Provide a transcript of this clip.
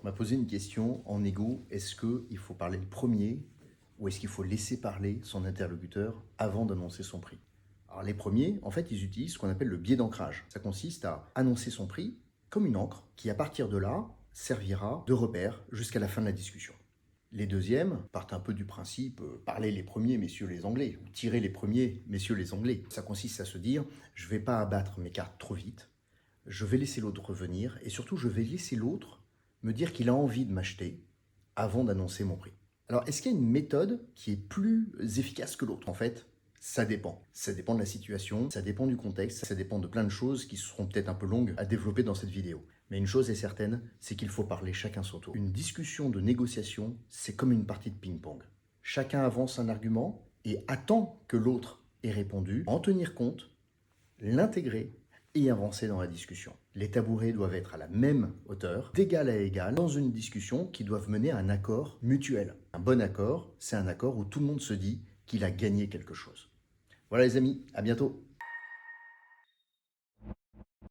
On m'a posé une question en égo, est-ce qu'il faut parler le premier ou est-ce qu'il faut laisser parler son interlocuteur avant d'annoncer son prix? Alors les premiers, en fait, ils utilisent ce qu'on appelle le biais d'ancrage. Ça consiste à annoncer son prix comme une encre qui, à partir de là, servira de repère jusqu'à la fin de la discussion. Les deuxièmes partent un peu du principe parler les premiers, messieurs les Anglais, ou tirer les premiers, messieurs les Anglais. Ça consiste à se dire, je ne vais pas abattre mes cartes trop vite, je vais laisser l'autre revenir, et surtout je vais laisser l'autre me dire qu'il a envie de m'acheter avant d'annoncer mon prix. Alors, est-ce qu'il y a une méthode qui est plus efficace que l'autre? En fait, ça dépend. Ça dépend de la situation, ça dépend du contexte, ça dépend de plein de choses qui seront peut-être un peu longues à développer dans cette vidéo. Mais une chose est certaine, c'est qu'il faut parler chacun son tour. Une discussion de négociation, c'est comme une partie de ping-pong. Chacun avance un argument et attend que l'autre ait répondu, en tenir compte, l'intégrer et avancer dans la discussion. Les tabourets doivent être à la même hauteur, d'égal à égal, dans une discussion qui doit mener à un accord mutuel. Un bon accord, c'est un accord où tout le monde se dit qu'il a gagné quelque chose. Voilà les amis, à bientôt.